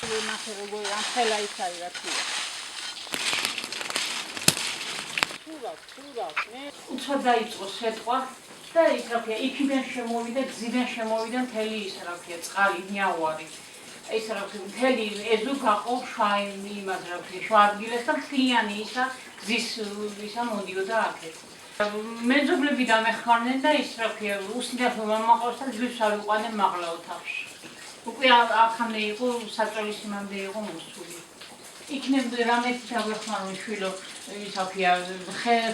ნახე როგორ ამ ხელა ისაა რა თქმა უნდა. მე უცხო დაიწყო შეტყვა და ის რა ქვია, იქიდან შემოვიდა, გზიდან შემოვიდა მთელი ის რა ქვია, წყალი, ნიავარი. ეს რა ქვია, მთელი ეზო გაყო იმას რა ქვია, შვა ადგილას და მთლიანი ისა გზის ისა მოდიოდა აქეთ. მეზობლები დამეხმარნენ და ის რა ქვია, უსინათლო მომაყავს და გზის არ უყანენ მაღლა ოთახში. უკვე აქამდე იყო საწოლის სიმამდე იყო მოსული. იქნებ რამეთი დაგვეხმარონ შვილო, ის რა ქვია,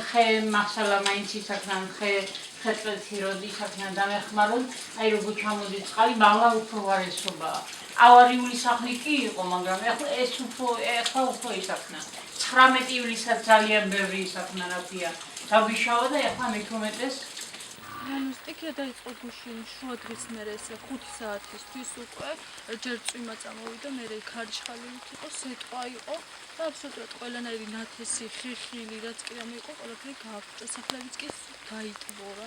ხე მასალა მაინც ისაქნან, ხე-წვეთი როდი ისაქნან დამეხმარონ, აი როგორ ჩამოდის წყალი, მაღლა უფრო ვარესობაა. ავარიული სახლი კი იყო, მაგრამ ეს ახლა უფრო ისაქნა. 19 ივლისად ძალიან ბევრი ისაქნა რა ქვია. დაბიშავა და ახლა მით უმეტეს სტიქია დაიწყო გუშინ შუა დღის მერე ესე 5 საათისთვის უკვე ჯერ წვიმა წამოვიდა, მერე ქარიშხალივით იყო, სეტყვა იყო და აბსოლუტურად ყველანაირი ნათესი, ხიხილი, რაც კი რამე იყო, ყველაფერი გააფრჭა, სახლებიც კი გაიტბორა.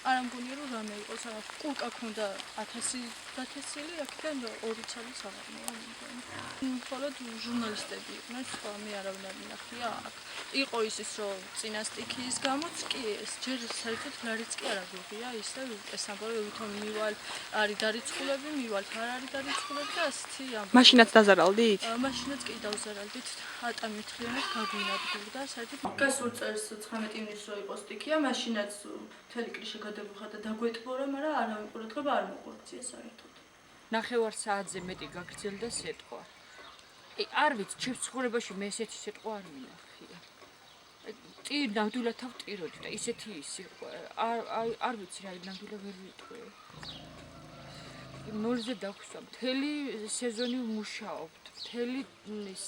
არ ამგონია რომ რამე იყოს, კულკა ქონდა 1000 დათესილი, აქედან 2 ცალი საღამოა მგონი. მხოლოდ ჟურნალისტები იყვნენ, სხვა მე არავინ არ მინახია აქ. იყო ისიც რომ წინა სტიქიის გამოც კი ეს ჯერ საერთოდ რარიც კი არ აგვიღია, ისე ეს ამბავი ვითომ მივალ არის დარიცხულები, მივალ არ არის დარიცხულები და ასეთი ამბავი. მაშინაც დაზარალდით? მაშინაც კი დავზარალდით, ატამი მთლიანად გაგვინადგურდა, საერთოდ გასულ წელს 19 ივნისს რო იყო სტიქია, მაშინაც მთელი კრიშე გადაბუხა და დაგვეტბორა, მაგრამ არავინ ყურადღება არ მოუყურებია საერთოდ. ნახევარ საათზე მეტი გაგრძელდა სეტყვა. არ ვიცი, ჩემს ცხოვრებაში მე ესეთი სეტყვა არ მინახია. ნამდვილად ავტიროდი და ისეთი ის იყო. არ ვიცი რა, ნამდვილად ვერ ვიტყვი. ნულზე დაგვსვა, მთელი სეზონი ვმუშაობთ, მთელი ის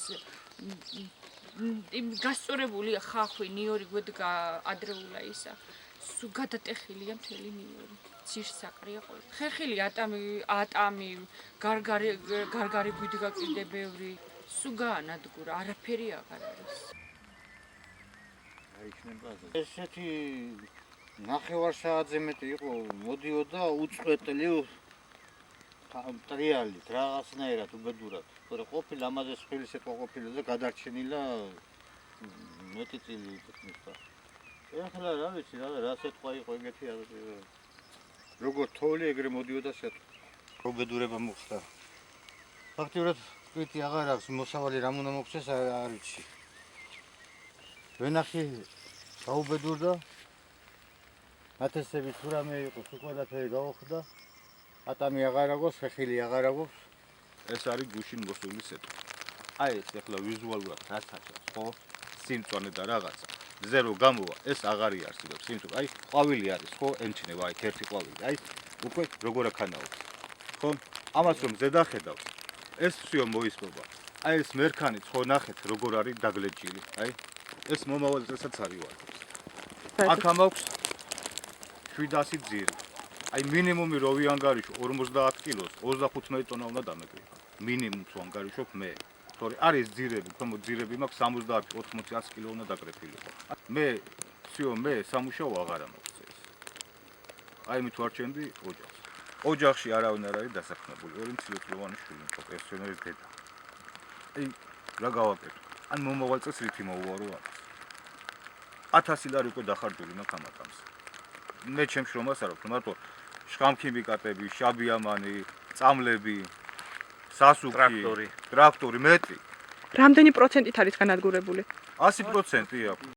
გასწორებულია ხახვი, ნიორი გვედგა ადრეულა ისა. სულ გადატეხილია მთელი ნიორი. ძირსაკრია ყოველ. ხეხილი ატამი, გარგარი გვიდგა კიდე ბევრი. სულ გაანადგურა, არაფერი აღარ არის. ესეთი ნახევარ საათზე მეტი იყო, მოდიოდა უწყვეტლი ტრიალით, რაღაცნაირად უბედურად. თორე ყოფილი ამაზე სხვილი სეტყვა ყოფილა და გადარჩენილა მეტი წილი მისცა. ეხლა რა ვიცი, რა სეტყვა იყო ეგეთი როგორ თოვლი ეგრე მოდიოდა სეტყვა. უბედურება მოხდა. ფაქტიურად კრიტი აღარ აქვს, მოსავალი რამ უნდა მოხდეს არ ვიცი. ვენახი გაუბედურდა, ათესები თუ რამე იყო, თუ ყველაფერი გაუხდა, ატამი აღარ აქვს, ხეხილი აღარ აქვს. ეს არის გუშინ მოსული სეტყვა. აი ეს ახლა ვიზუალურად რაც აჩვენებს, ხო? სიმწვანე და რაღაცა. ზერო გამოვა, ეს აღარ იარსებებს. სიმწვანე, აი ყვავილი არის, ხო? ემჩნევა აი ერთი ყვავილი. აი უკვე როგორ აქანაობს. ხო? ამას რომ ზედახედავს, ეს всё მოისპობა. აი ეს მერქანი ხო ნახეთ როგორ არის დაგლეჭილი. აი ეს მომავალ წელსაც არის ვარდებს. აქ ამაქვს 700 ძირი. აი მინიმუმი რო ვიანგარიშო 50 კილოს 35 ტონა უნდა დამეკრიფა. მინიმუმს ვანგარიშობ მე. თორე არის ძირები, თუმცა ძირები მაქვს 70-80 კილო უნდა დაკრეფილიყო. მე სამუშაო აღარ ამოხსე ეს. აი მით ვარჩენდი ოჯახს. ოჯახში არავინ არ არის დასაქმებული. 2 მცირეწლოვანი შვილი მყავს, პენსიონერის დედა. აი რა გავაკეთო? ან მომავალ წელს რითი მოუვარო ამას. 1000 ლარი უკვე დახარჯული მაქვს ამ ატამს. მე ჩემს შრომას არ აქვს, მარტო შხამქიმიკატები, შაბიამანი, წამლები, სასუქი, ტრაქტორი მეტი. რამდენი პროცენტით არის განადგურებული? 100% აქვს.